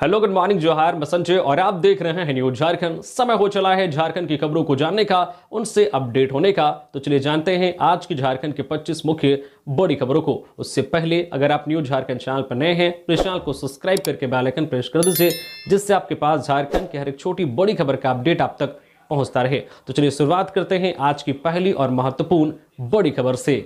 Hello, good morning, जोहार, मैं संजय और आप देख रहे हैं न्यूज झारखंड। समय हो चला है झारखंड की खबरों को जानने का, उनसे अपडेट होने का। तो चलिए जानते हैं आज की झारखंड के 25 मुख्य बड़ी खबरों को। उससे पहले अगर आप न्यूज झारखंड चैनल पर नए हैं तो इस चैनल को सब्सक्राइब करके बेल आइकन प्रेस कर दीजिए, जिससे आपके पास झारखंड की हर एक छोटी बड़ी खबर का अपडेट आप तक पहुंचता रहे। तो चलिए शुरुआत करते हैं आज की पहली और महत्वपूर्ण बड़ी खबर से।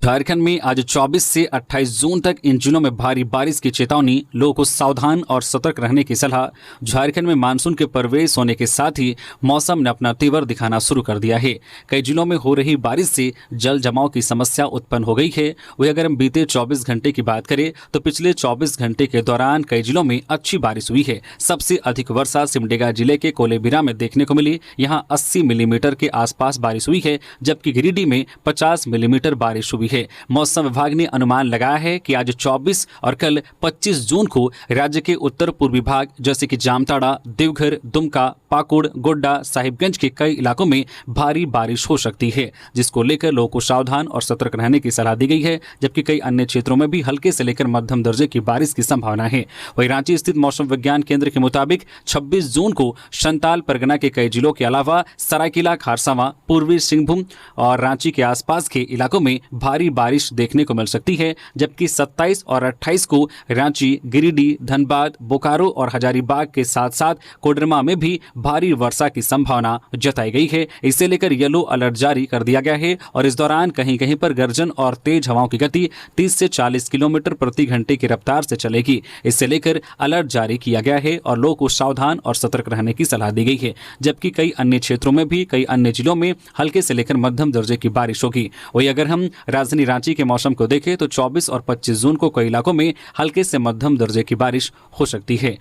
झारखंड में आज 24 से 28 जून तक इन जिलों में भारी बारिश की चेतावनी, लोगों को सावधान और सतर्क रहने की सलाह। झारखंड में मानसून के प्रवेश होने के साथ ही मौसम ने अपना तेवर दिखाना शुरू कर दिया है। कई जिलों में हो रही बारिश से जल जमाव की समस्या उत्पन्न हो गई है। वही अगर हम बीते 24 घंटे की बात करें तो पिछले 24 घंटे के दौरान कई जिलों में अच्छी बारिश हुई है। सबसे अधिक वर्षा सिमडेगा जिले के कोलेबिरा में देखने को मिली। यहाँ 80 मिलीमीटर के आसपास बारिश हुई है, जबकि गिरिडीह में 50 मिलीमीटर बारिश हुई है। मौसम विभाग ने अनुमान लगाया है कि आज 24 और कल 25 जून को राज्य के उत्तर पूर्वी भाग जैसे कि जामताड़ा, देवघर, दुमका, पाकुड़, गोड्डा, साहिबगंज के कई इलाकों में भारी बारिश हो सकती है, जिसको लेकर लोगों को सावधान और सतर्क रहने की सलाह दी गई है। जबकि कई अन्य क्षेत्रों में भी हल्के से लेकर मध्यम दर्जे की बारिश की संभावना है। वहीं रांची स्थित मौसम विज्ञान केंद्र के मुताबिक 26 जून को संताल परगना के कई जिलों के अलावा सरायकेला, खारसावां, पूर्वी सिंहभूम और रांची के आसपास के इलाकों में भारी बारिश देखने को मिल सकती है। जबकि 27 और 28 को रांची, गिरिडीह, धनबाद, बोकारो और हजारीबाग के साथ साथ कोडरमा में भी भारी वर्षा की संभावना जताई गई है। इसे लेकर येलो अलर्ट जारी कर दिया गया है और इस दौरान कहीं कहीं पर गर्जन और तेज हवाओं की गति 30 से 40 किलोमीटर प्रति घंटे की रफ्तार से चलेगी। इससे लेकर अलर्ट जारी किया गया है और लोगों को सावधान और सतर्क रहने की सलाह दी गई है। जबकि कई अन्य क्षेत्रों में भी कई अन्य जिलों में हल्के से लेकर मध्यम दर्जे की बारिश होगी। वही अगर हम राजधानी रांची के मौसम को देखें तो 24 और 25 जून को कई इलाकों में हल्के से मध्यम दर्जे की बारिश हो सकती है।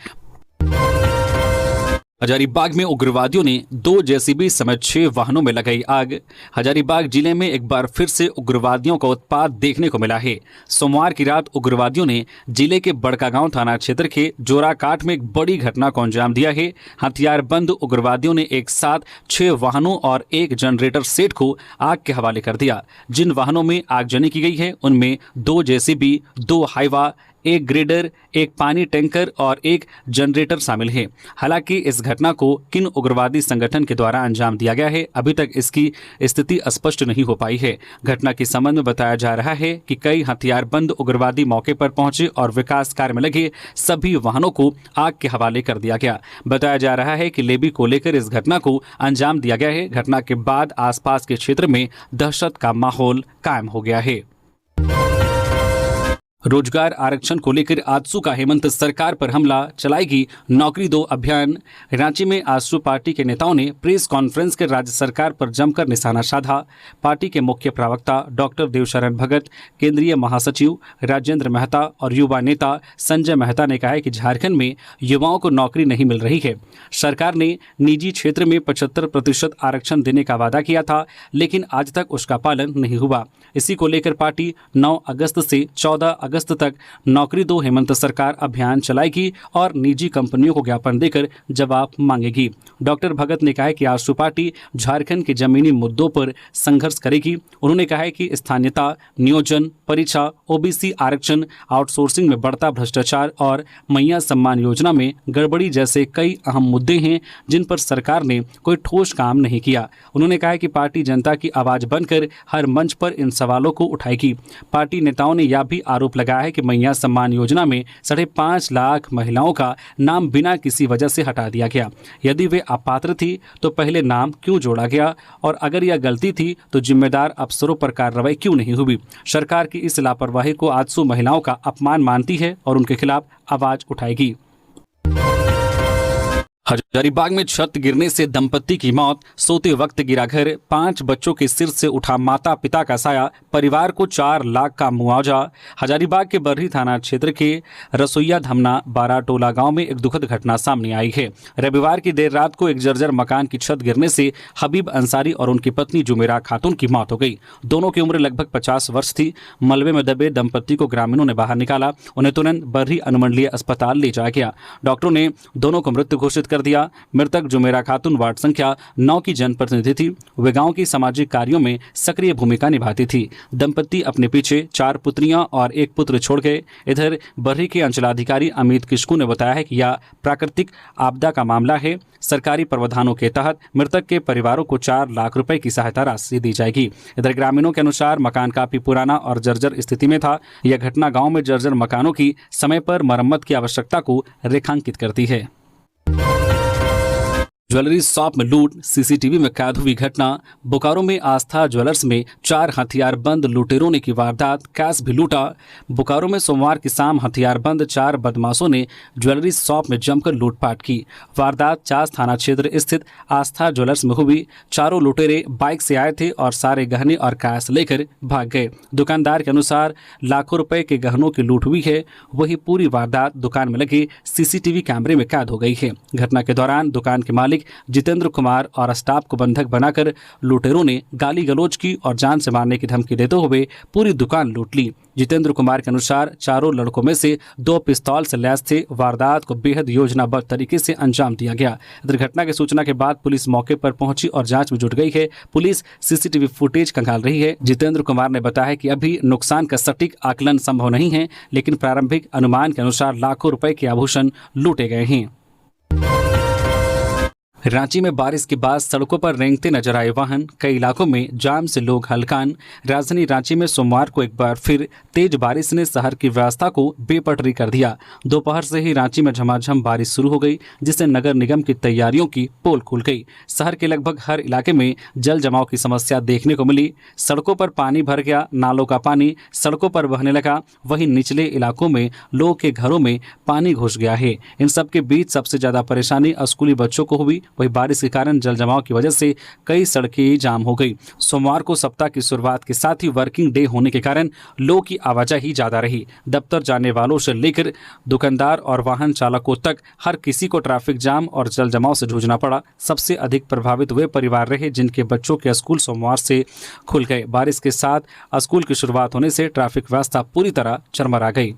हजारीबाग में उग्रवादियों ने 2 जेसीबी समेत 6 वाहनों में लगाई आग। हजारीबाग जिले में एक बार फिर से उग्रवादियों का उत्पात देखने को मिला है। सोमवार की रात उग्रवादियों ने जिले के बड़कागांव थाना क्षेत्र के जोराकाट में एक बड़ी घटना को अंजाम दिया है। हथियारबंद उग्रवादियों ने एक साथ 6 वाहनों और एक जनरेटर सेट को आग के हवाले कर दिया। जिन वाहनों में आगजनी की गई है उनमें 2 जेसीबी, 2 हाइवा, एक ग्रेडर, एक पानी टैंकर और एक जनरेटर शामिल है। हालांकि इस घटना को किन उग्रवादी संगठन के द्वारा अंजाम दिया गया है, अभी तक इसकी स्थिति स्पष्ट नहीं हो पाई है। घटना के संबंध में बताया जा रहा है कि कई हथियारबंद उग्रवादी मौके पर पहुंचे और विकास कार्य में लगे सभी वाहनों को आग के हवाले कर दिया गया। बताया जा रहा है कि लेवी को लेकर इस घटना को अंजाम दिया गया है। घटना के बाद आसपास के क्षेत्र में दहशत का माहौल कायम हो गया है। रोजगार आरक्षण को लेकर आजसू का हेमंत सरकार पर हमला, चलाएगी नौकरी दो अभियान। रांची में आजसू पार्टी के नेताओं ने प्रेस कॉन्फ्रेंस कर राज्य सरकार पर जमकर निशाना साधा। पार्टी के मुख्य प्रवक्ता डॉक्टर देवशरण भगत, केंद्रीय महासचिव राजेंद्र मेहता और युवा नेता संजय मेहता ने कहा है कि झारखंड में युवाओं को नौकरी नहीं मिल रही है। सरकार ने निजी क्षेत्र में 75% आरक्षण देने का वादा किया था, लेकिन आज तक उसका पालन नहीं हुआ। इसी को लेकर पार्टी 9 अगस्त से 14 अगस्त तक नौकरी दो हेमंत सरकार अभियान चलाएगी और निजी कंपनियों को ज्ञापन देकर जवाब मांगेगी। डॉक्टर भगत ने कहा है कि आजसू पार्टी झारखंड के जमीनी मुद्दों पर संघर्ष करेगी। उन्होंने कहा है कि स्थानीयता, नियोजन, परीक्षा, ओबीसी आरक्षण, आउटसोर्सिंग में बढ़ता भ्रष्टाचार और मैया सम्मान योजना में गड़बड़ी जैसे कई अहम मुद्दे हैं जिन पर सरकार ने कोई ठोस काम नहीं किया। उन्होंने कहा है कि पार्टी जनता की आवाज बनकर हर मंच पर इन सवालों को उठाएगी। पार्टी नेताओं ने यह भी आरोप लगाया है कि मैया सम्मान योजना में 5.5 लाख महिलाओं का नाम बिना किसी वजह से हटा दिया गया। यदि वे अपात्र थी तो पहले नाम क्यों जोड़ा गया, और अगर यह गलती थी तो जिम्मेदार अफसरों पर कार्रवाई क्यों नहीं हुई। सरकार की इस लापरवाही को आजसू महिलाओं का अपमान मानती है और उनके खिलाफ आवाज उठाएगी। हजारीबाग में छत गिरने से दंपति की मौत, सोते वक्त गिरा घर, 5 बच्चों के सिर से उठा माता पिता का साया, परिवार को 4 लाख का मुआवजा। हजारीबाग के बरही थाना क्षेत्र के रसोईया धमना बाराटोला गांव में एक दुखद घटना सामने आई है। रविवार की देर रात को एक जर्जर मकान की छत गिरने से हबीब अंसारी और उनकी पत्नी जुमेरा खातून की मौत हो गई। दोनों की उम्र लगभग 50 वर्ष थी। मलबे में दबे दंपति को ग्रामीणों ने बाहर निकाला। उन्हें तुरंत बरही अनुमंडलीय अस्पताल ले जाया गया। डॉक्टरों ने दोनों को मृत घोषित कर दिया। किया। मृतक जुमेरा खातून वार्ड संख्या 9 की जनप्रतिनिधि थी। वे गांव की सामाजिक कार्यों में सक्रिय भूमिका निभाती थी। दंपति अपने पीछे 4 पुत्रियां और 1 पुत्र छोड़ गए। इधर बर्री के अंचलाधिकारी अमित किशकू ने बताया है कि यह प्राकृतिक आपदा का मामला है। सरकारी प्रावधानों के तहत मृतक के परिवारों को 4 लाख रुपए की सहायता राशि दी जाएगी। इधर ग्रामीणों के अनुसार मकान काफी पुराना और जर्जर स्थिति में था। यह घटना गांव में जर्जर मकानों की समय पर मरम्मत की आवश्यकता को रेखांकित करती है। ज्वेलरी शॉप में लूट, सीसीटीवी में कैद हुई घटना। बोकारो में आस्था ज्वेलर्स में 4 हथियारबंद लुटेरों ने की वारदात, कैश भी लूटा। बोकारो में सोमवार की शाम हथियारबंद 4 बदमाशों ने ज्वेलरी शॉप में जमकर लूटपाट की। वारदात चास थाना क्षेत्र स्थित आस्था ज्वेलर्स में हुई। चारों लुटेरे बाइक से आए थे और सारे गहने और कैश लेकर भाग गए। दुकानदार के अनुसार लाखों रुपए के गहनों की लूट हुई है। वही पूरी वारदात दुकान में लगे सीसीटीवी कैमरे में कैद हो गई है। घटना के दौरान दुकान के मालिक जितेंद्र कुमार और स्टाफ को बंधक बनाकर लुटेरों ने गाली गलौज की और जान से मारने की धमकी देते हुए पूरी दुकान लूट ली। जितेंद्र कुमार के अनुसार चारों लड़कों में से 2 पिस्तौल से लैस थे। वारदात को बेहद योजनाबद्ध तरीके से अंजाम दिया गया। दुर्घटना की सूचना के बाद पुलिस मौके पर पहुंची और जांच में जुट गई है। पुलिस सीसीटीवी फुटेज खंगाल रही है। जितेंद्र कुमार ने बताया कि अभी नुकसान का सटीक आकलन संभव नहीं है, लेकिन प्रारंभिक अनुमान के अनुसार लाखों रुपए के आभूषण लूटे गए हैं। रांची में बारिश के बाद सड़कों पर रेंगते नजर आए वाहन, कई इलाकों में जाम से लोग हलकान। राजधानी रांची में सोमवार को एक बार फिर तेज बारिश ने शहर की व्यवस्था को बेपटरी कर दिया। दोपहर से ही रांची में झमाझम बारिश शुरू हो गई, जिससे नगर निगम की तैयारियों की पोल खुल गई। शहर के लगभग हर इलाके में जल जमाव की समस्या देखने को मिली। सड़कों पर पानी भर गया, नालों का पानी सड़कों पर बहने लगा। वहीं निचले इलाकों में लोगों के घरों में पानी घुस गया है। इन सबके बीच सबसे ज्यादा परेशानी स्कूली बच्चों को हुई। वही बारिश के कारण जल जमाव की वजह से कई सड़कें जाम हो गई। सोमवार को सप्ताह की शुरुआत के साथ ही वर्किंग डे होने के कारण लोगों की आवाजाही ज्यादा रही। दफ्तर जाने वालों से लेकर दुकानदार और वाहन चालकों तक हर किसी को ट्रैफिक जाम और जल जमाव से जूझना पड़ा। सबसे अधिक प्रभावित वे परिवार रहे जिनके बच्चों के स्कूल सोमवार से खुल गए। बारिश के साथ स्कूल की शुरुआत होने से ट्रैफिक व्यवस्था पूरी तरह चरमरा गई।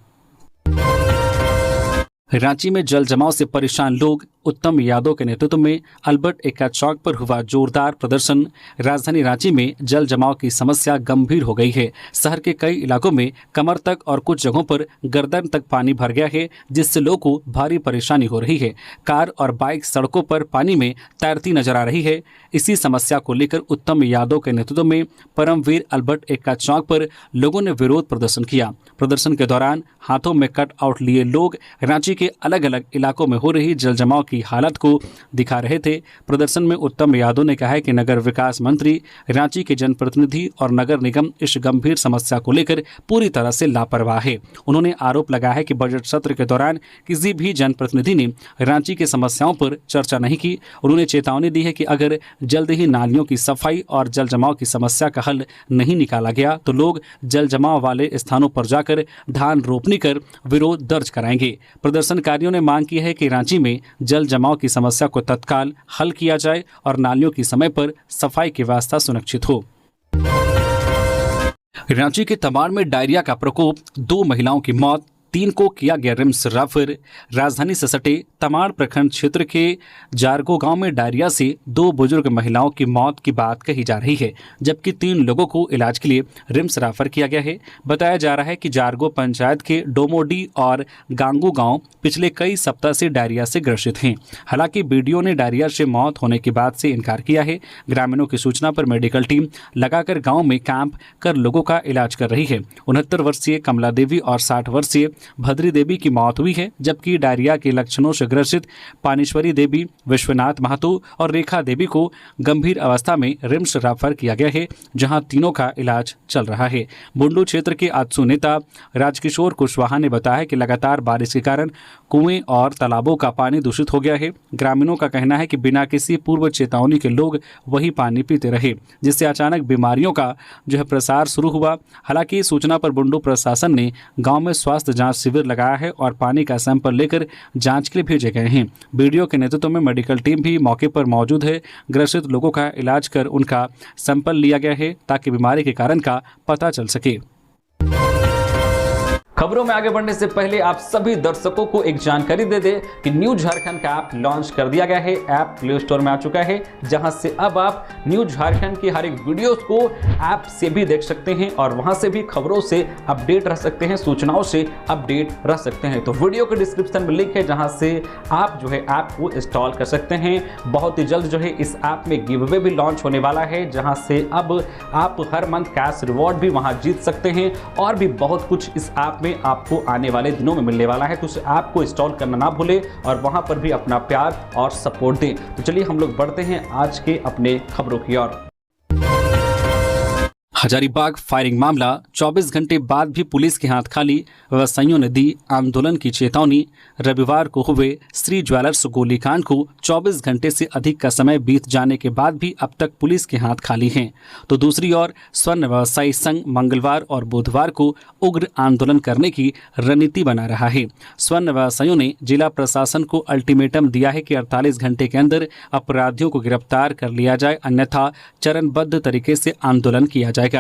रांची में जल जमाव से परेशान लोग, उत्तम यादव के नेतृत्व में अल्बर्ट एक्का चौक पर हुआ जोरदार प्रदर्शन। राजधानी रांची में जल जमाव की समस्या गंभीर हो गई है। शहर के कई इलाकों में कमर तक और कुछ जगहों पर गर्दन तक पानी भर गया है, जिससे लोगों को भारी परेशानी हो रही है। कार और बाइक सड़कों पर पानी में तैरती नजर आ रही है। इसी समस्या को लेकर उत्तम यादव के नेतृत्व में परमवीर अल्बर्ट एक्का चौक पर लोगों ने विरोध प्रदर्शन किया। प्रदर्शन के दौरान हाथों में कट आउट लिए लोग रांची के अलग अलग इलाकों में हो रही जल जमाव की हालत को दिखा रहे थे। प्रदर्शन में उत्तम यादव ने कहा है कि नगर विकास मंत्री, रांची के जनप्रतिनिधि और नगर निगम इस गंभीर समस्या को लेकर पूरी तरह से लापरवाह है। उन्होंने आरोप लगाया है कि बजट सत्र के दौरान किसी भी जनप्रतिनिधि ने रांची की समस्याओं पर चर्चा नहीं की। उन्होंने चेतावनी दी है कि अगर जल्द ही नालियों की सफाई और जल जमाव की समस्या का हल नहीं निकाला गया तो लोग जल जमाव वाले स्थानों पर जाकर धान रोपनी कर विरोध दर्ज कराएंगे। प्रदर्शनकारियों ने मांग की है कि रांची में जल जमाव की समस्या को तत्काल हल किया जाए और नालियों की समय पर सफाई की व्यवस्था सुनिश्चित हो। रांची के तमाड़ में डायरिया का प्रकोप, 2 महिलाओं की मौत, 3 को किया गया रिम्स रेफर। राजधानी से सटे तमाड़ प्रखंड क्षेत्र के जारगो गांव में डायरिया से 2 बुजुर्ग महिलाओं की मौत की बात कही जा रही है, जबकि 3 लोगों को इलाज के लिए रिम्स रेफर किया गया है। बताया जा रहा है कि जारगो पंचायत के डोमोडी और गांगू गांव पिछले कई सप्ताह से डायरिया से ग्रसित हैं। हालांकि बीडीओ ने डायरिया से मौत होने की बात से इनकार किया है। ग्रामीणों की सूचना पर मेडिकल टीम लगाकर गाँव में कैंप कर लोगों का इलाज कर रही है। 69 वर्षीय कमला देवी और 60 वर्षीय भद्री देवी की मौत हुई है, जबकि डायरिया के लक्षणों से ग्रसित पानीश्वरी देवी, विश्वनाथ महतो और रेखा देवी को गंभीर अवस्था में रिम्स रेफर किया गया है, जहां तीनों का इलाज चल रहा है। बुंडू क्षेत्र के आजसू नेता राजकिशोर कुशवाहा ने बताया कि लगातार बारिश के कारण कुएं और तालाबों का पानी दूषित हो गया है। ग्रामीणों का कहना है कि बिना किसी पूर्व चेतावनी के लोग वही पानी पीते रहे, जिससे अचानक बीमारियों का प्रसार शुरू हुआ। हालांकि सूचना पर बुंडू प्रशासन ने गांव में स्वास्थ्य जांच शिविर लगाया है और पानी का सैंपल लेकर जांच के लिए भेजे गए हैं। बीडीओ के नेतृत्व में मेडिकल टीम भी मौके पर मौजूद है। ग्रसित लोगों का इलाज कर उनका सैंपल लिया गया है ताकि बीमारी के कारण का पता चल सके। खबरों में आगे बढ़ने से पहले आप सभी दर्शकों को एक जानकारी दे दें कि न्यूज झारखंड का ऐप लॉन्च कर दिया गया है। ऐप प्ले स्टोर में आ चुका है, जहां से अब आप न्यूज झारखंड की हर एक वीडियोस को ऐप से भी देख सकते हैं और वहां से भी खबरों से अपडेट रह सकते हैं, सूचनाओं से अपडेट रह सकते हैं। तो वीडियो के डिस्क्रिप्शन में लिंक है, जहां से आप जो है ऐप को इंस्टॉल कर सकते हैं। बहुत ही जल्द जो है इस ऐप में गिव अवे भी लॉन्च होने वाला है, जहां से अब आप हर मंथ कैश रिवॉर्ड भी वहां जीत सकते हैं और भी बहुत कुछ इस ऐप में आपको आने वाले दिनों में मिलने वाला है। तो उस ऐप को इंस्टॉल करना ना भूलें और वहां पर भी अपना प्यार और सपोर्ट दें। तो चलिए हम लोग बढ़ते हैं आज के अपने खबरों की ओर। हजारीबाग फायरिंग मामला 24 घंटे बाद भी पुलिस के हाथ खाली, व्यवसायियों ने दी आंदोलन की चेतावनी। रविवार को हुए श्री ज्वेलर्स गोलीकांड को 24 घंटे से अधिक का समय बीत जाने के बाद भी अब तक पुलिस के हाथ खाली हैं। तो दूसरी ओर स्वर्ण व्यवसायी संघ मंगलवार और बुधवार को उग्र आंदोलन करने की रणनीति बना रहा है। स्वर्ण व्यवसायियों ने जिला प्रशासन को अल्टीमेटम दिया है कि 48 घंटे के अंदर अपराधियों को गिरफ्तार कर लिया जाए, अन्यथा चरणबद्ध तरीके से आंदोलन किया जाएगा।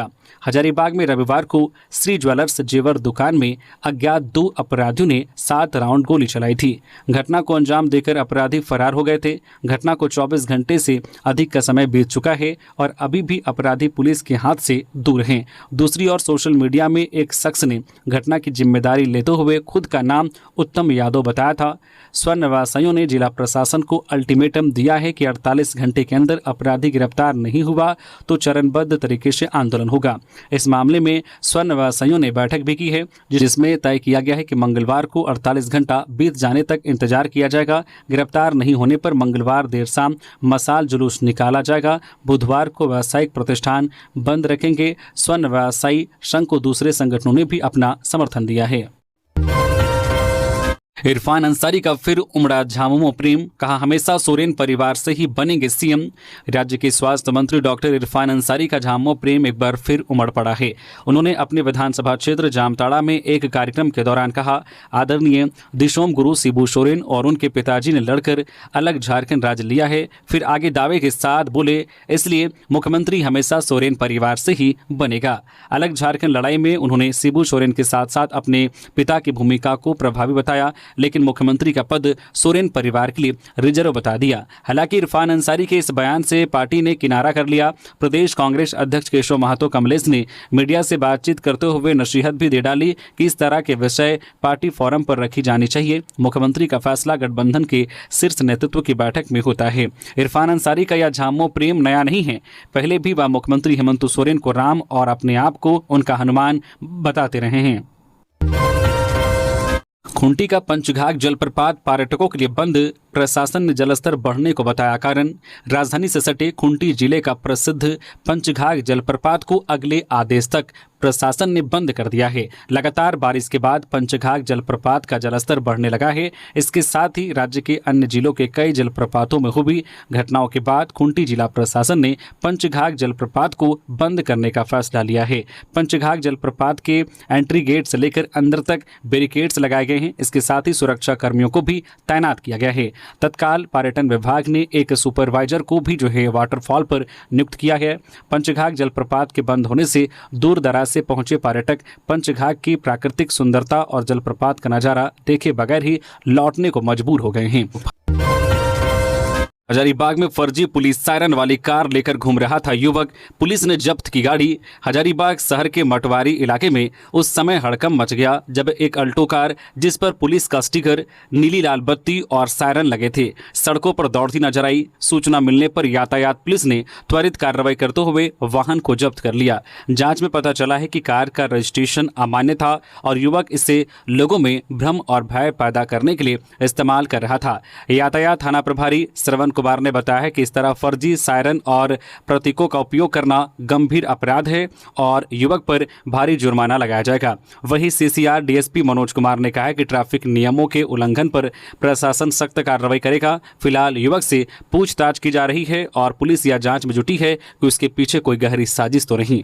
हजारीबाग में रविवार को श्री ज्वेलर्स जेवर दुकान में अज्ञात 2 अपराधियों ने 7 राउंड गोली चलाई थी। घटना को अंजाम देकर अपराधी फरार हो गए थे। घटना को 24 घंटे से अधिक का समय बीत चुका है और अभी भी अपराधी पुलिस के हाथ से दूर हैं। दूसरी ओर सोशल मीडिया में एक शख्स ने घटना की जिम्मेदारी लेते हुए खुद का नाम उत्तम यादव बताया था। स्वर्ण व्यवसायियों ने जिला प्रशासन को अल्टीमेटम दिया है कि 48 घंटे के अंदर अपराधी गिरफ्तार नहीं हुआ तो चरणबद्ध तरीके से आंदोलन होगा। इस मामले में स्वर्ण व्यवसायियों ने बैठक भी की है, जिसमें तय किया गया है कि मंगलवार को 48 घंटा बीत जाने तक इंतजार किया जाएगा। गिरफ्तार नहीं होने पर मंगलवार देर शाम मसाल जुलूस निकाला जाएगा। बुधवार को व्यावसायिक प्रतिष्ठान बंद रखेंगे। स्वर्ण व्यवसायी संघ को दूसरे संगठनों ने भी अपना समर्थन दिया है। इरफान अंसारी का फिर उमड़ा झामुमो प्रेम, कहा हमेशा सोरेन परिवार से ही बनेंगे सीएम। राज्य के स्वास्थ्य मंत्री डॉक्टर इरफान अंसारी का झामुमो प्रेम एक बार फिर उमड़ पड़ा है। उन्होंने अपने विधानसभा क्षेत्र जामताड़ा में एक कार्यक्रम के दौरान कहा, आदरणीय दिशोम गुरु शिबू सोरेन और उनके पिताजी ने लड़कर अलग झारखंड राज्य लिया है। फिर आगे दावे के साथ बोले, इसलिए मुख्यमंत्री हमेशा सोरेन परिवार से ही बनेगा। अलग झारखंड लड़ाई में उन्होंने शिबू सोरेन के साथ साथ अपने पिता की भूमिका को प्रभावी बताया, लेकिन मुख्यमंत्री का पद सोरेन परिवार के लिए रिजर्व बता दिया। हालांकि इरफान अंसारी के इस बयान से पार्टी ने किनारा कर लिया। प्रदेश कांग्रेस अध्यक्ष केशव महतो कमलेश ने मीडिया से बातचीत करते हुए नसीहत भी दे डाली कि इस तरह के विषय पार्टी फोरम पर रखी जानी चाहिए। मुख्यमंत्री का फैसला गठबंधन के शीर्ष नेतृत्व की बैठक में होता है। इरफान अंसारी का यह झामुमो प्रेम नया नहीं है। पहले भी वह मुख्यमंत्री हेमंत सोरेन को राम और अपने आप को उनका हनुमान बताते रहे हैं। खूंटी का पंचघाघ जलप्रपात पर्यटकों के लिए बंद, प्रशासन ने जलस्तर बढ़ने को बताया कारण। राजधानी से सटे खूंटी जिले का प्रसिद्ध पंचघाघ जलप्रपात को अगले आदेश तक प्रशासन ने बंद कर दिया है। लगातार बारिश के बाद पंचघाघ जलप्रपात का जलस्तर बढ़ने लगा है। इसके साथ ही राज्य के अन्य जिलों के कई जलप्रपातों में हुई घटनाओं के बाद खूंटी जिला प्रशासन ने पंचघाघ जलप्रपात को बंद करने का फैसला लिया है। पंचघाघ जलप्रपात के एंट्री गेट से लेकर अंदर तक बैरिकेड्स लगाए गए हैं। इसके साथ ही सुरक्षा कर्मियों को भी तैनात किया गया है। तत्काल पर्यटन विभाग ने एक सुपरवाइजर को भी जो है वाटरफॉल पर नियुक्त किया है। पंचघाघ जलप्रपात के बंद होने से दूर दराज से पहुंचे पर्यटक पंचघाघ की प्राकृतिक सुंदरता और जलप्रपात का नजारा देखे बगैर ही लौटने को मजबूर हो गए हैं। हजारीबाग में फर्जी पुलिस सायरन वाली कार लेकर घूम रहा था युवक, पुलिस ने जब्त की गाड़ी। हजारीबाग शहर के मटवारी इलाके में उस समय हड़कंप मच गया जब एक अल्टो कार जिस पर पुलिस का स्टिकर, नीली लाल बत्ती और सायरन लगे थे, सड़कों पर दौड़ती नजर आई। सूचना मिलने पर यातायात पुलिस ने त्वरित कार्रवाई करते हुए वाहन को जब्त कर लिया। जांच में पता चला है कि कार का रजिस्ट्रेशन अमान्य था और युवक इसे लोगों में भ्रम और भय पैदा करने के लिए इस्तेमाल कर रहा था। यातायात थाना प्रभारी श्रवण कुमार ने बताया कि इस तरह फर्जी सायरन और प्रतीकों का उपयोग करना गंभीर अपराध है और युवक पर भारी जुर्माना लगाया जाएगा। वहीं सीसीआर डीएसपी मनोज कुमार ने कहा है कि ट्रैफिक नियमों के उल्लंघन पर प्रशासन सख्त कार्रवाई करेगा। फिलहाल युवक से पूछताछ की जा रही है और पुलिस यह जांच में जुटी है कि उसके पीछे कोई गहरी साजिश तो नहीं।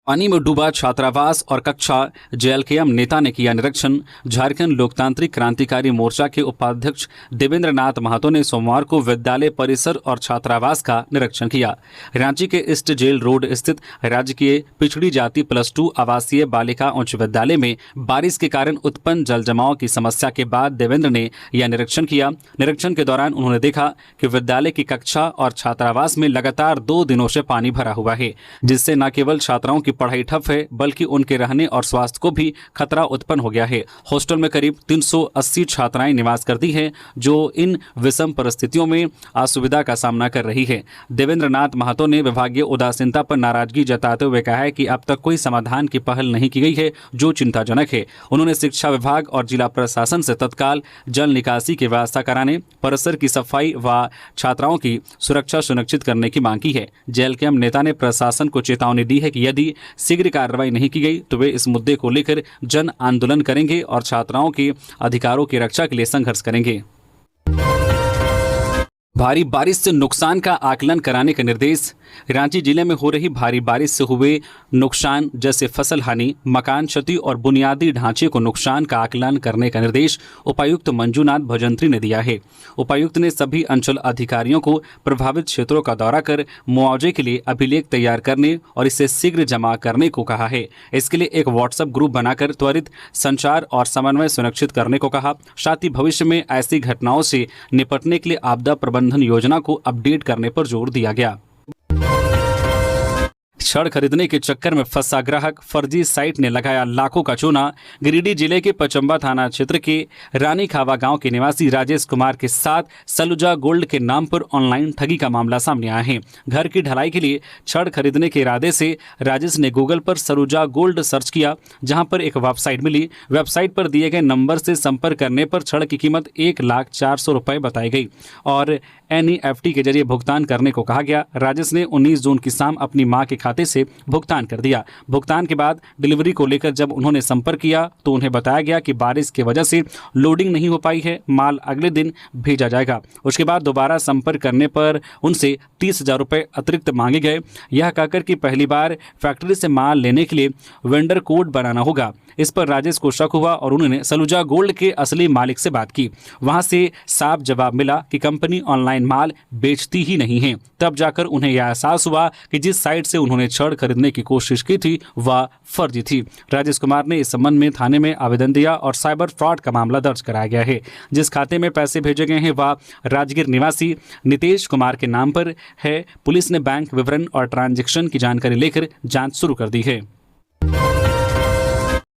पानी में डूबा छात्रावास और कक्षा, जेएलकेएम नेता ने किया निरीक्षण। झारखंड लोकतांत्रिक क्रांतिकारी मोर्चा के उपाध्यक्ष देवेंद्र नाथ महतो ने सोमवार को विद्यालय परिसर और छात्रावास का निरीक्षण किया। रांची के ईस्ट जेल रोड स्थित राजकीय पिछड़ी जाति +2 आवासीय बालिका उच्च विद्यालय में बारिश के कारण उत्पन्न जल जमाव की समस्या के बाद देवेंद्र ने यह निरीक्षण किया। निरीक्षण के दौरान उन्होंने देखा कि विद्यालय की कक्षा और छात्रावास में लगातार 2 दिनों से पानी भरा हुआ है, जिससे न केवल छात्राओं की पढ़ाई ठप है बल्कि उनके रहने और स्वास्थ्य को भी खतरा उत्पन्न हो गया है। हॉस्टल में करीब 380 छात्राएं निवास करती हैं, जो इन विषम परिस्थितियों में असुविधा का सामना कर रही है। देवेंद्र नाथ महतो ने विभागीय उदासीनता पर नाराजगी जताते हुए कहा है कि अब तक कोई समाधान की पहल नहीं की गई है, जो चिंताजनक है। उन्होंने शिक्षा विभाग और जिला प्रशासन से तत्काल जल निकासी की व्यवस्था कराने, परिसर की सफाई व छात्राओं की सुरक्षा सुनिश्चित करने की मांग की है। जेएलकेएम नेता ने प्रशासन को चेतावनी दी है कि यदि शीघ्र कार्रवाई नहीं की गई तो वे इस मुद्दे को लेकर जन आंदोलन करेंगे और छात्राओं के अधिकारों की रक्षा के लिए संघर्ष करेंगे। भारी बारिश से नुकसान का आकलन कराने का निर्देश। रांची जिले में हो रही भारी बारिश से हुए नुकसान जैसे फसल हानि, मकान क्षति और बुनियादी ढांचे को नुकसान का आकलन करने का निर्देश उपायुक्त मंजूनाथ भजंत्री ने दिया है। उपायुक्त ने सभी अंचल अधिकारियों को प्रभावित क्षेत्रों का दौरा कर मुआवजे के लिए अभिलेख तैयार करने और इसे शीघ्र जमा करने को कहा है। इसके लिए एक व्हाट्सएप ग्रुप बनाकर त्वरित संचार और समन्वय सुनिश्चित करने को कहा। साथ ही भविष्य में ऐसी घटनाओं से निपटने के लिए आपदा प्रबंधन योजना को अपडेट करने पर जोर दिया गया। छड़ खरीदने के चक्कर में फंसा ग्राहक, फर्जी साइट ने लगाया लाखों का चूना। गिरिडीह जिले के पचंबा थाना क्षेत्र के रानी खावा गांव के निवासी राजेश कुमार के साथ सलूजा गोल्ड के नाम पर ऑनलाइन ठगी का मामला सामने आया है। घर की ढलाई के लिए छड़ खरीदने के इरादे से राजेश ने गूगल पर सलूजा गोल्ड सर्च किया, जहां पर एक वेबसाइट मिली। वेबसाइट पर दिए गए नंबर से संपर्क करने पर छड़ की कीमत 1,04,00,000 रुपये बताई गई और NEFT के जरिए भुगतान करने को कहा गया। राजेश ने 19 जून की शाम अपनी मां के खाते से भुगतान कर दिया। भुगतान के बाद डिलीवरी को लेकर जब उन्होंने संपर्क किया तो उन्हें बताया गया कि बारिश की वजह से लोडिंग नहीं हो पाई है, माल अगले दिन भेजा जाएगा। उसके बाद दोबारा संपर्क करने पर उनसे 30,000 रुपये अतिरिक्त मांगे गए। यह कहकर कि पहली बार फैक्ट्री से माल लेने के लिए वेंडर कोड बनाना होगा। इस पर राजेश को शक हुआ और उन्होंने सलूजा गोल्ड के असली मालिक से बात की। वहां से साफ जवाब मिला कि कंपनी ऑनलाइन माल बेचती ही नहीं है। तब जाकर उन्हें यह एहसास हुआ कि जिस साइट से उन्होंने छड़ खरीदने की कोशिश की थी वह फर्जी थी। राजेश कुमार ने इस संबंध में थाने में आवेदन दिया और साइबर फ्रॉड का मामला दर्ज कराया गया है। जिस खाते में पैसे भेजे गए हैं वह राजगीर निवासी नितेश कुमार के नाम पर है। पुलिस ने बैंक विवरण और ट्रांजैक्शन की जानकारी लेकर जांच शुरू कर दी है।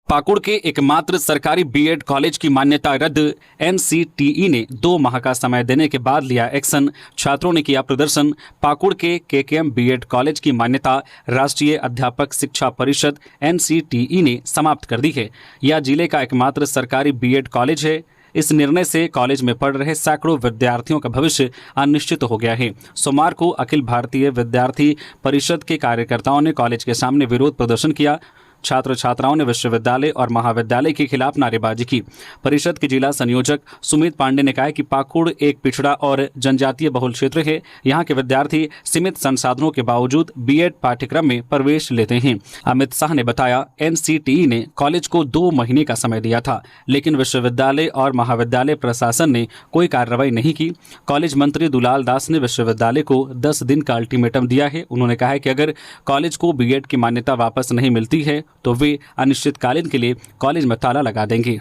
पाकुड़ के एकमात्र सरकारी बीएड कॉलेज की मान्यता रद्द। NCTE ने 2 माह का समय देने के बाद लिया एक्शन। छात्रों ने किया प्रदर्शन। पाकुड़ के KKM बीएड कॉलेज की मान्यता राष्ट्रीय अध्यापक शिक्षा परिषद NCTE ने समाप्त कर दी है। यह जिले का एकमात्र सरकारी बीएड कॉलेज है। इस निर्णय से कॉलेज में पढ़ रहे सैकड़ों विद्यार्थियों का भविष्य अनिश्चित हो गया है। सोमवार को अखिल भारतीय विद्यार्थी परिषद के कार्यकर्ताओं ने कॉलेज के सामने विरोध प्रदर्शन किया। छात्र छात्राओं ने विश्वविद्यालय और महाविद्यालय के खिलाफ नारेबाजी की। परिषद के जिला संयोजक सुमित पांडे ने कहा कि पाकुड़ एक पिछड़ा और जनजातीय बहुल क्षेत्र है। यहाँ के विद्यार्थी सीमित संसाधनों के बावजूद बीएड पाठ्यक्रम में प्रवेश लेते हैं। अमित शाह ने बताया NCTE ने कॉलेज को 2 महीने का समय दिया था, लेकिन विश्वविद्यालय और महाविद्यालय प्रशासन ने कोई कार्रवाई नहीं की। कॉलेज मंत्री दुलाल दास ने विश्वविद्यालय को 10 दिन का अल्टीमेटम दिया है। उन्होंने कहा है कि अगर कॉलेज को बीएड की मान्यता वापस नहीं मिलती है तो वे अनिश्चितकालीन के लिए कॉलेज में ताला लगा देंगे।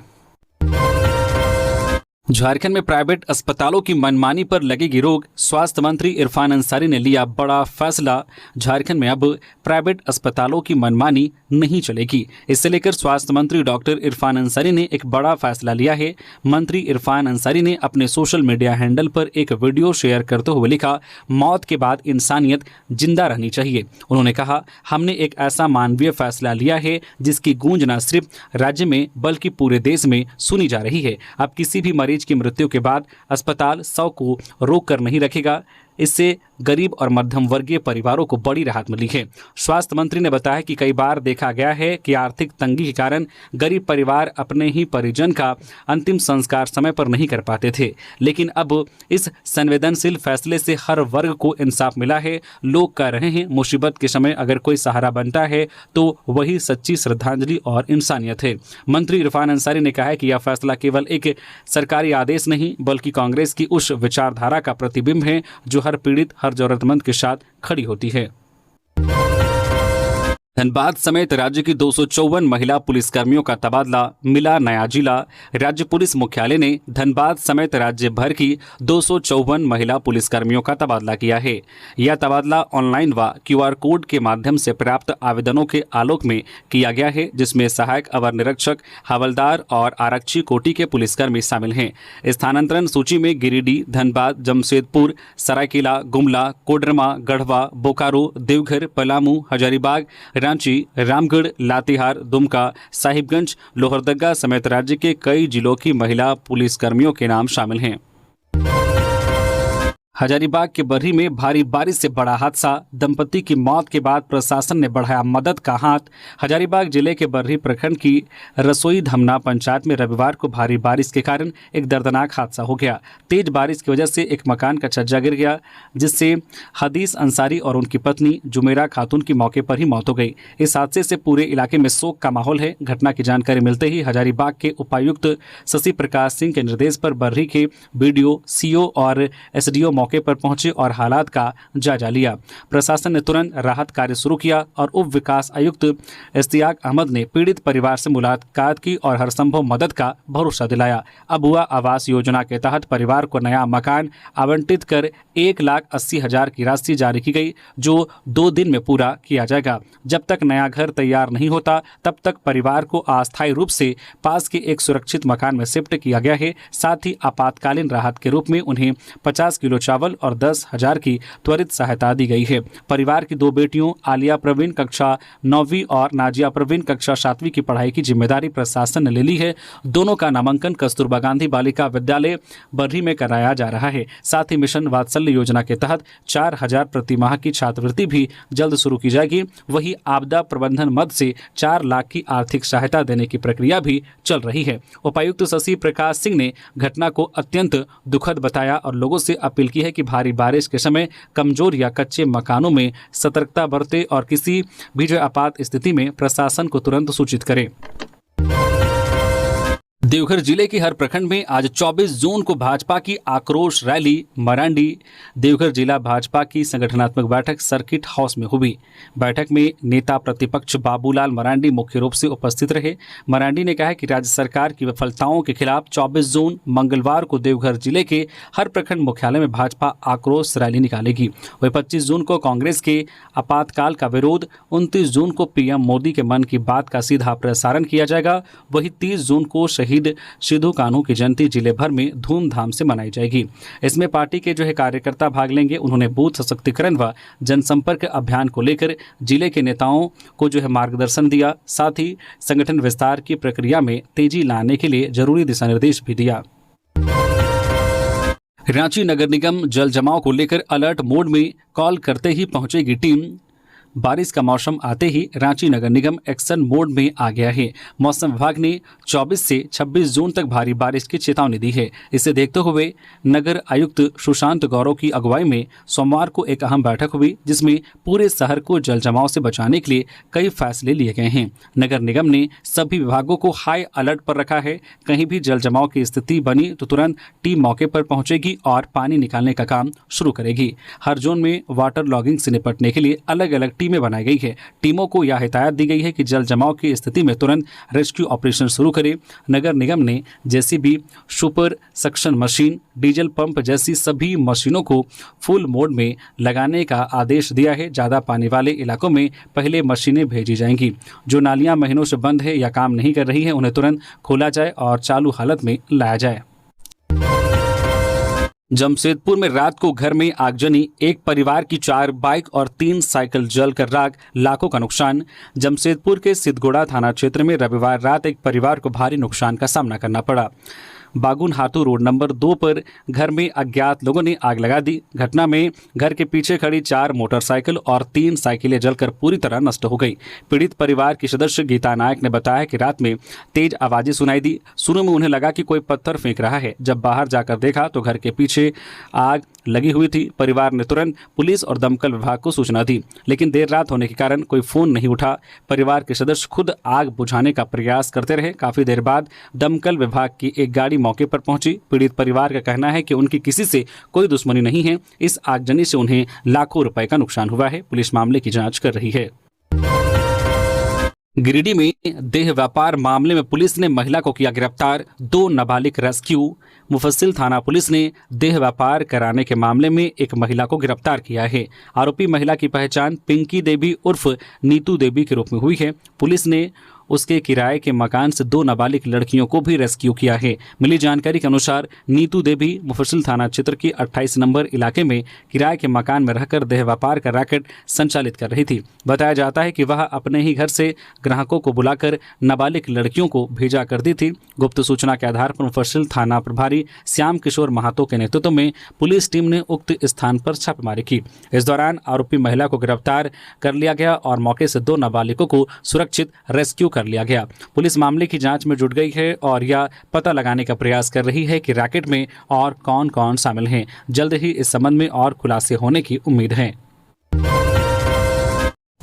झारखंड में प्राइवेट अस्पतालों की मनमानी पर लगेगी रोक। स्वास्थ्य मंत्री इरफान अंसारी ने लिया बड़ा फैसला। झारखंड में अब प्राइवेट अस्पतालों की मनमानी नहीं चलेगी। इससे लेकर स्वास्थ्य मंत्री डॉक्टर इरफान अंसारी ने एक बड़ा फैसला लिया है। मंत्री इरफान अंसारी ने अपने सोशल मीडिया हैंडल पर एक वीडियो शेयर करते हुए लिखा, मौत के बाद इंसानियत जिंदा रहनी चाहिए। उन्होंने कहा, हमने एक ऐसा मानवीय फैसला लिया है जिसकी गूंज न सिर्फ राज्य में बल्कि पूरे देश में सुनी जा रही है। अब किसी भी मरीज की मृत्यु के बाद अस्पताल 100 को रोक कर नहीं रखेगा। इससे गरीब और मध्यम वर्गीय परिवारों को बड़ी राहत मिली है। स्वास्थ्य मंत्री ने बताया कि कई बार देखा गया है कि आर्थिक तंगी के कारण गरीब परिवार अपने ही परिजन का अंतिम संस्कार समय पर नहीं कर पाते थे, लेकिन अब इस संवेदनशील फैसले से हर वर्ग को इंसाफ मिला है। लोग कह रहे हैं मुसीबत के समय अगर कोई सहारा बनता है तो वही सच्ची श्रद्धांजलि और इंसानियत है। मंत्री इरफान अंसारी ने कहा है कि यह फैसला केवल एक सरकारी आदेश नहीं बल्कि कांग्रेस की उस विचारधारा का प्रतिबिंब है जो हर पीड़ित, हर जरूरतमंद के साथ खड़ी होती है। धनबाद समेत राज्य की 254 महिला पुलिसकर्मियों का तबादला, मिला नया जिला। राज्य पुलिस मुख्यालय ने धनबाद समेत राज्य भर की 254 महिला पुलिसकर्मियों का तबादला किया है। यह तबादला ऑनलाइन व QR कोड के माध्यम से प्राप्त आवेदनों के आलोक में किया गया है, जिसमें सहायक अवर निरीक्षक, हवलदार और आरक्षी कोटि के पुलिसकर्मी शामिल हैं। स्थानांतरण सूची में गिरिडीह, धनबाद, जमशेदपुर, सरायकेला, गुमला, कोडरमा, गढ़वा, बोकारो, देवघर, पलामू, हजारीबाग, रांची, रामगढ़, लातेहार, दुमका, साहिबगंज, लोहरदगा समेत राज्य के कई जिलों की महिला पुलिसकर्मियों के नाम शामिल हैं। हजारीबाग के बर्री में भारी बारिश से बड़ा हादसा, दंपति की मौत के बाद प्रशासन ने बढ़ाया मदद का हाथ। हजारीबाग जिले के बर्री प्रखंड की रसोई धमना पंचायत में रविवार को भारी बारिश के कारण एक दर्दनाक हादसा हो गया। तेज बारिश की वजह से एक मकान का छज्जा गिर गया, जिससे हदीस अंसारी और उनकी पत्नी जुमेरा खातून की मौके पर ही मौत हो गई। इस हादसे से पूरे इलाके में शोक का माहौल है। घटना की जानकारी मिलते ही हजारीबाग के उपायुक्त शशि प्रकाश सिंह के निर्देश पर बर्री के BDO, CO और SDO मौके पर पहुंचे और हालात का जायजा लिया। प्रशासन ने तुरंत राहत कार्य शुरू किया और उप विकास आयुक्त इश्तियाक अहमद ने पीड़ित परिवार से मुलाकात की और हर संभव मदद का भरोसा दिलाया। अबुआ आवास योजना के तहत परिवार को नया मकान आवंटित कर 1,80,000 की राशि जारी की गई, जो 2 दिन में पूरा किया जाएगा। जब तक नया घर तैयार नहीं होता तब तक परिवार को अस्थायी रूप से पास के एक सुरक्षित मकान में शिफ्ट किया गया है। साथ ही आपातकालीन राहत के रूप में उन्हें 50 किलो चावल और 10,000 की त्वरित सहायता दी गई है। परिवार की 2 बेटियों आलिया प्रवीण कक्षा 9वीं और नाजिया प्रवीण कक्षा 7वीं की पढ़ाई की जिम्मेदारी प्रशासन ने ले ली है। दोनों का नामांकन कस्तूरबा गांधी बालिका विद्यालय बर्री में कराया जा रहा है। साथ ही मिशन वात्सल्य योजना के तहत 4,000 प्रति माह की छात्रवृत्ति भी जल्द शुरू की जाएगी। वही आपदा प्रबंधन मद से 4 लाख की आर्थिक सहायता देने की प्रक्रिया भी चल रही है। उपायुक्त शशि प्रकाश सिंह ने घटना को अत्यंत दुखद बताया और लोगों से अपील की है कि भारी बारिश के समय कमजोर या कच्चे मकानों में सतर्कता बरतें और किसी भी आपात स्थिति में प्रशासन को तुरंत सूचित करें। देवघर जिले के हर प्रखंड में आज 24 जून को भाजपा की आक्रोश रैली मरांडी। देवघर जिला भाजपा की संगठनात्मक बैठक सर्किट हाउस में हुई। बैठक में नेता प्रतिपक्ष बाबूलाल मरांडी मुख्य रूप से उपस्थित रहे। मरांडी ने कहा कि राज्य सरकार की विफलताओं के खिलाफ 24 जून मंगलवार को देवघर जिले के हर प्रखंड मुख्यालय में भाजपा आक्रोश रैली निकालेगी। वही 25 जून को कांग्रेस के आपातकाल का विरोध, 29 जून को PM मोदी के मन की बात का सीधा प्रसारण किया जाएगा। वही 30 जून को शहीद सिद्धू कान्हू की जयंती जिले भर में धूमधाम से मनाई जाएगी। इसमें पार्टी के कार्यकर्ता भाग लेंगे। उन्होंने बूथ सशक्तिकरण व जनसंपर्क अभियान को लेकर जिले के नेताओं को मार्गदर्शन दिया। साथ ही संगठन विस्तार की प्रक्रिया में तेजी लाने के लिए जरूरी दिशा निर्देश भी दिया। रांची नगर निगम जल जमाव को लेकर अलर्ट मोड में, कॉल करते ही पहुंचेगी टीम। बारिश का मौसम आते ही रांची नगर निगम एक्शन मोड में आ गया है। मौसम विभाग ने 24 से 26 जून तक भारी बारिश की चेतावनी दी है। इसे देखते हुए नगर आयुक्त सुशांत गौरव की अगुवाई में सोमवार को एक अहम बैठक हुई, जिसमें पूरे शहर को जल जमाव से बचाने के लिए कई फैसले लिए गए हैं। नगर निगम ने सभी विभागों को हाई अलर्ट पर रखा है। कहीं भी जल जमाव की स्थिति बनी तो तुरंत टीम मौके पर पहुंचेगी और पानी निकालने का काम शुरू करेगी। हर जोन में वाटर लॉगिंग से निपटने के लिए अलग अलग टीमें बनाई गई है। टीमों को यह हिदायत दी गई है कि जल जमाव की स्थिति में तुरंत रेस्क्यू ऑपरेशन शुरू करें। नगर निगम ने JCB, super suction machine, diesel pump जैसी सभी मशीनों को फुल मोड में लगाने का आदेश दिया है। ज़्यादा पानी वाले इलाकों में पहले मशीनें भेजी जाएंगी। जो नालियां महीनों से बंद है या काम नहीं कर रही हैं, उन्हें तुरंत खोला जाए और चालू हालत में लाया जाए। जमशेदपुर में रात को घर में आगजनी, एक परिवार की 4 बाइक और 3 साइकिल जलकर राख, लाखों का नुकसान। जमशेदपुर के सिद्धगोड़ा थाना क्षेत्र में रविवार रात एक परिवार को भारी नुकसान का सामना करना पड़ा। बागुन हाथू रोड नंबर 2 पर घर में अज्ञात लोगों ने आग लगा दी। घटना में घर के पीछे खड़ी 4 मोटरसाइकिल और 3 साइकिलें जलकर पूरी तरह नष्ट हो गई। पीड़ित परिवार की सदस्य गीता नायक ने बताया कि रात में तेज आवाजें सुनाई दी। शुरू में उन्हें लगा कि कोई पत्थर फेंक रहा है। जब बाहर जाकर देखा तो घर के पीछे आग लगी हुई थी। परिवार ने तुरंत पुलिस और दमकल विभाग को सूचना दी, लेकिन देर रात होने के कारण कोई फोन नहीं उठा। परिवार के सदस्य खुद आग बुझाने का प्रयास करते रहे। काफी देर बाद दमकल विभाग की एक गाड़ी मौके पर पहुंची। पीड़ित परिवार का कहना है कि उनकी किसी से कोई दुश्मनी नहीं है। इस आगजनी से उन्हें लाखों रुपए का नुकसान हुआ है। पुलिस मामले की जांच कर रही है। गिरिडीह में देह व्यापार मामले में पुलिस ने महिला को किया गिरफ्तार। 2 नाबालिग रेस्क्यू। मुफस्सिल थाना पुलिस ने देह व्यापार कराने के मामले में एक महिला को गिरफ्तार किया है। आरोपी महिला की पहचान पिंकी देवी उर्फ नीतू देवी के रूप में हुई है। पुलिस ने उसके किराए के मकान से 2 नाबालिग लड़कियों को भी रेस्क्यू किया है। मिली जानकारी के अनुसार नीतू देवी मुफस्सिल थाना क्षेत्र की 28 नंबर इलाके में किराए के मकान में रहकर देह व्यापार का रैकेट संचालित कर रही थी। बताया जाता है कि वह अपने ही घर से ग्राहकों को बुलाकर नाबालिग लड़कियों को भेजा करती थी। गुप्त सूचना के आधार पर मुफस्सिल थाना प्रभारी श्याम किशोर महातो के नेतृत्व में पुलिस टीम ने उक्त स्थान पर छापेमारी की। इस दौरान आरोपी महिला को गिरफ्तार कर लिया गया और मौके से 2 नाबालिगों को सुरक्षित रेस्क्यू कर लिया गया। पुलिस मामले की जांच में जुट गई है और यह पता लगाने का प्रयास कर रही है कि रैकेट में और कौन कौन शामिल हैं। जल्द ही इस संबंध में और खुलासे होने की उम्मीद है।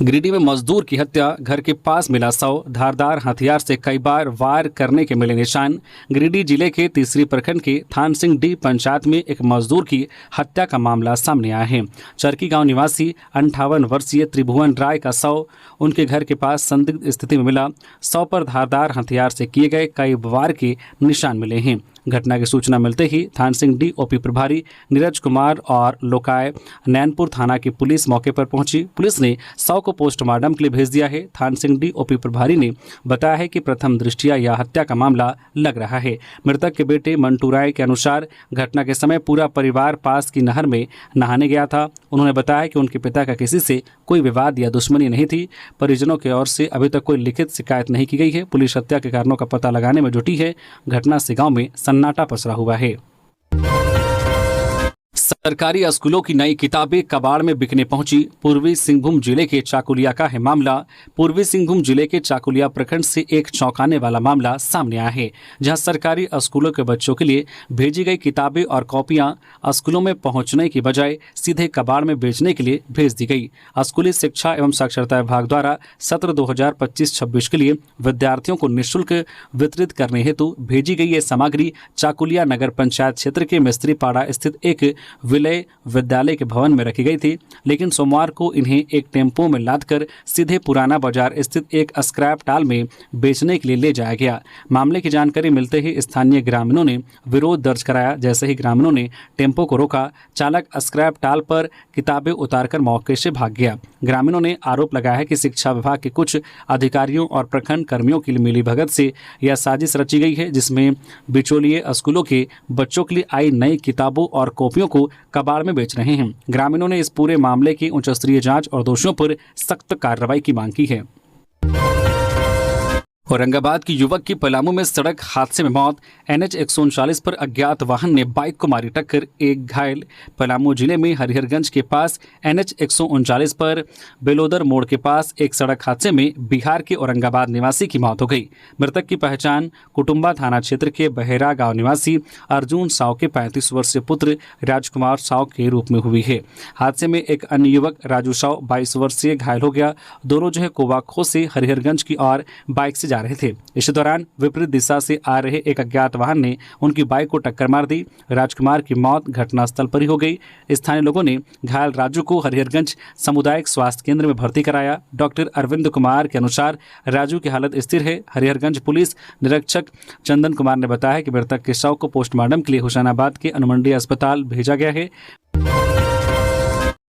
गिरिडीह में मजदूर की हत्या, घर के पास मिला शव, धारदार हथियार से कई बार वार करने के मिले निशान। गिरिडीह जिले के तीसरी प्रखंड के थानसिंह डी पंचायत में एक मजदूर की हत्या का मामला सामने आया है। चरकी गांव निवासी 58 वर्षीय त्रिभुवन राय का शव उनके घर के पास संदिग्ध स्थिति में मिला। शव पर धारदार हथियार से किए गए कई वार के निशान मिले हैं। घटना की सूचना मिलते ही थानसिंह डी ओपी प्रभारी नीरज कुमार और लोकाय नैनपुर थाना की पुलिस मौके पर पहुंची। पुलिस ने शव को पोस्टमार्टम के लिए भेज दिया है। थानसिंह डी ओपी प्रभारी ने बताया है कि प्रथम दृष्टया यह हत्या का मामला लग रहा है। मृतक के बेटे मंटू राय के अनुसार घटना के समय पूरा परिवार पास की नहर में नहाने गया था। उन्होंने बताया कि उनके पिता का किसी से कोई विवाद या दुश्मनी नहीं थी। परिजनों की ओर से अभी तक कोई लिखित शिकायत नहीं की गई है। पुलिस हत्या के कारणों का पता लगाने में जुटी है। घटना से गांव में सन्नाटा पसरा हुआ है। सरकारी स्कूलों की नई किताबें कबाड़ में बिकने पहुंची। पूर्वी सिंहभूम जिले के चाकुलिया का है मामला। पूर्वी सिंहभूम जिले के चाकुलिया प्रखंड से एक चौंकाने वाला मामला सामने आया है, जहां सरकारी स्कूलों के बच्चों के लिए भेजी गई किताबें और कॉपियां स्कूलों में पहुंचने की बजाय सीधे कबाड़ में बेचने के लिए भेज दी गई। स्कूली शिक्षा एवं साक्षरता विभाग द्वारा सत्र 2025-26 के लिए विद्यार्थियों को निःशुल्क वितरित करने हेतु भेजी गई ये सामग्री चाकुलिया नगर पंचायत क्षेत्र के मिस्त्रीपाड़ा स्थित एक विलय विद्यालय के भवन में रखी गई थी, लेकिन सोमवार को इन्हें एक टेम्पो में लादकर सीधे पुराना बाजार स्थित एक स्क्रैप टाल में बेचने के लिए ले जाया गया। मामले की जानकारी मिलते ही स्थानीय ग्रामीणों ने विरोध दर्ज कराया। जैसे ही ग्रामीणों ने टेम्पो को रोका, चालक स्क्रैप टाल पर किताबें उतारकर मौके से भाग गया। ग्रामीणों ने आरोप लगाया है कि शिक्षा विभाग के कुछ अधिकारियों और प्रखंड कर्मियों की मिलीभगत से यह साजिश रची गई है, जिसमें बिचौलिए स्कूलों के बच्चों के लिए आई नई किताबों और कॉपियों को कबाड़ में बेच रहे हैं। ग्रामीणों ने इस पूरे मामले की उच्च स्तरीय जांच और दोषियों पर सख्त कार्रवाई की मांग की है। औरंगाबाद की युवक की पलामू में सड़क हादसे में मौत। NH 139 पर अज्ञात वाहन ने बाइक को मारी टक्कर, एक घायल। पलामू जिले में हरिहरगंज के पास NH 139 पर बेलोदर मोड़ के पास एक सड़क हादसे में बिहार के औरंगाबाद निवासी की मौत हो गई। मृतक की पहचान कुटुंबा थाना क्षेत्र के बहेरा गांव निवासी अर्जुन साव के 35 वर्षीय पुत्र राजकुमार साव के रूप में हुई है। हादसे में एक अन्य युवक राजू साव 22 वर्षीय घायल हो गया। दोनों जो है कोवाखो से हरिहरगंज की ओर बाइक से जा रहे थे। इस दौरान विपरीत दिशा से आ रहे एक अज्ञात वाहन ने उनकी बाइक को टक्कर मार दी। राजकुमार की मौत घटनास्थल पर ही हो गई। स्थानीय लोगों ने घायल राजू को हरिहरगंज सामुदायिक स्वास्थ्य केंद्र में भर्ती कराया। डॉक्टर अरविंद कुमार के अनुसार राजू की हालत स्थिर है। हरिहरगंज पुलिस निरीक्षक चंदन कुमार ने बताया कि मृतक के शव को पोस्टमार्टम के लिए हुसैनाबाद के अनुमंडलीय अस्पताल भेजा गया है।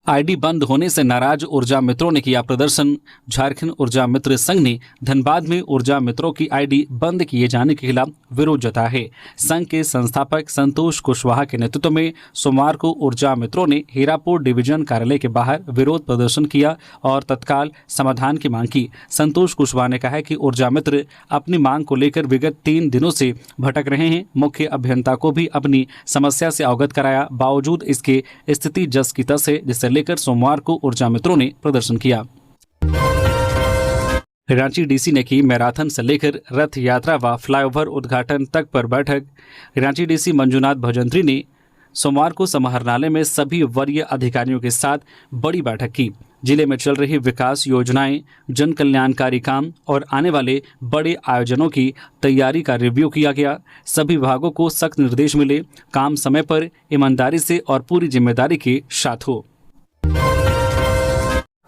आईडी बंद होने से नाराज ऊर्जा मित्रों ने किया प्रदर्शन। झारखंड ऊर्जा मित्र संघ ने धनबाद में ऊर्जा मित्रों की आईडी बंद किए जाने के खिलाफ विरोध जताया है। संघ के संस्थापक संतोष कुशवाहा के नेतृत्व में सोमवार को ऊर्जा मित्रों ने हीरापुर डिवीजन कार्यालय के बाहर विरोध प्रदर्शन किया और तत्काल समाधान की मांग की। संतोष कुशवाहा ने कहा कि ऊर्जा मित्र अपनी मांग को लेकर विगत 3 दिनों से भटक रहे हैं। मुख्य अभियंता को भी अपनी समस्या से अवगत कराया, बावजूद इसके स्थिति जस की तस है, जिससे लेकर सोमवार को ऊर्जा मित्रों ने प्रदर्शन किया। रांची डीसी ने की मैराथन से लेकर रथ यात्रा व फ्लाईओवर उद्घाटन तक पर बैठक। रांची डीसी मंजुनाथ भजंत्री ने सोमवार को समाहरणालय में सभी वरीय अधिकारियों के साथ बड़ी बैठक की। जिले में चल रही विकास योजनाएं, जन कल्याणकारी काम और आने वाले बड़े आयोजनों की तैयारी का रिव्यू किया गया। सभी विभागों को सख्त निर्देश मिले, काम समय पर, ईमानदारी से और पूरी जिम्मेदारी के साथ हो।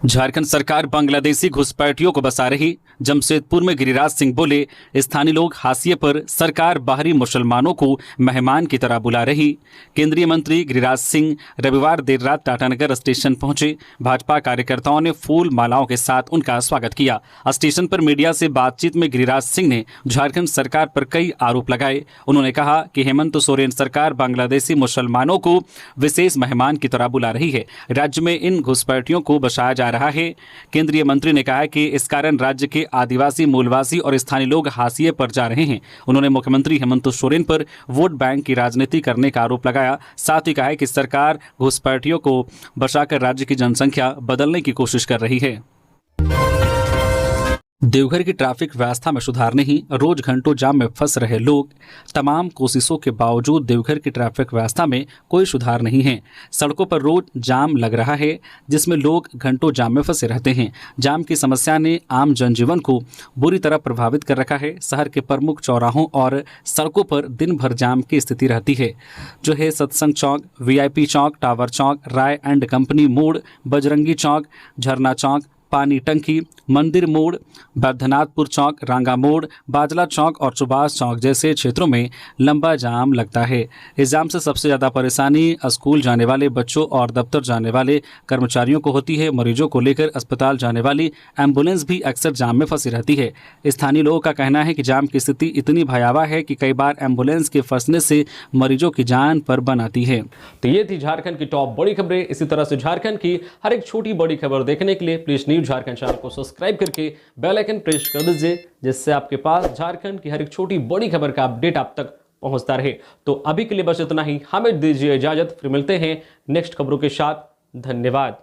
झारखंड सरकार बांग्लादेशी घुसपैठियों को बसा रही। जमशेदपुर में गिरिराज सिंह बोले, स्थानीय लोग हाशिए पर, सरकार बाहरी मुसलमानों को मेहमान की तरह बुला रही। केंद्रीय मंत्री गिरिराज सिंह रविवार देर रात टाटानगर स्टेशन पहुंचे। भाजपा कार्यकर्ताओं ने फूल मालाओं के साथ उनका स्वागत किया। स्टेशन पर मीडिया से बातचीत में गिरिराज सिंह ने झारखंड सरकार पर कई आरोप लगाए। उन्होंने कहा कि हेमंत सोरेन सरकार बांग्लादेशी मुसलमानों को विशेष मेहमान की तरह बुला रही है। राज्य में इन घुसपैठियों को बसाया जा रहा है। केंद्रीय मंत्री ने कहा कि इस कारण राज्य के आदिवासी, मूलवासी और स्थानीय लोग हाशिए पर जा रहे हैं। उन्होंने मुख्यमंत्री हेमंत सोरेन पर वोट बैंक की राजनीति करने का आरोप लगाया। साथ ही कहा कि सरकार घुसपैठियों को बचाकर राज्य की जनसंख्या बदलने की कोशिश कर रही है। देवघर की ट्रैफिक व्यवस्था में सुधार नहीं, रोज घंटों जाम में फंस रहे लोग। तमाम कोशिशों के बावजूद देवघर की ट्रैफिक व्यवस्था में कोई सुधार नहीं है। सड़कों पर रोज जाम लग रहा है, जिसमें लोग घंटों जाम में फंसे रहते हैं। जाम की समस्या ने आम जनजीवन को बुरी तरह प्रभावित कर रखा है। शहर के प्रमुख चौराहों और सड़कों पर दिन भर जाम की स्थिति रहती है, जो है Satsang Chowk, VIP Chowk, tower Chowk, Rai and company मोड़, बजरंगी चौक, झरना चौक, पानी टंकी, मंदिर मोड़, बैद्यनाथपुर चौक, रांगा मोड़, बाजला चौक और सुभाष चौक जैसे क्षेत्रों में लंबा जाम लगता है। इस जाम से सबसे ज़्यादा परेशानी स्कूल जाने वाले बच्चों और दफ्तर जाने वाले कर्मचारियों को होती है। मरीजों को लेकर अस्पताल जाने वाली एम्बुलेंस भी अक्सर जाम में फंसी रहती है। स्थानीय लोगों का कहना है कि जाम की स्थिति इतनी भयावह है कि कई बार एम्बुलेंस के फंसने से मरीजों की जान पर बन आती है। तो ये थी झारखंड की टॉप बड़ी खबरें। इसी तरह से झारखंड की हर एक छोटी बड़ी खबर देखने के लिए प्लीज न्यूज़ झारखंड चैनल को सब्सक्राइब करके बेल आइकन प्रेस कर दीजिए, जिससे आपके पास झारखंड की हर एक छोटी बड़ी खबर का अपडेट आप तक पहुंचता रहे। तो अभी के लिए बस इतना ही, हमें दीजिए इजाजत, फिर मिलते हैं नेक्स्ट खबरों के साथ। धन्यवाद।